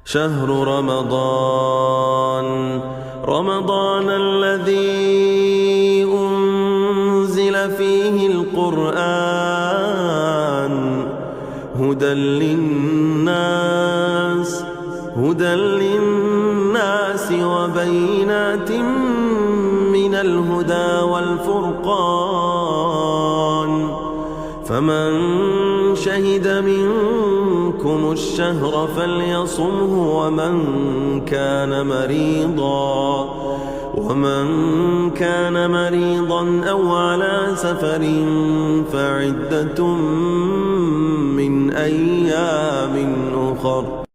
شهر رمضان الذي أنزل فيه القرآن هدى للناس وبينات من الهدى والفرقان فمن شهد منكم الشهر فليصمه ومن كان مريضا أو على سفر فعدة من أيام أخر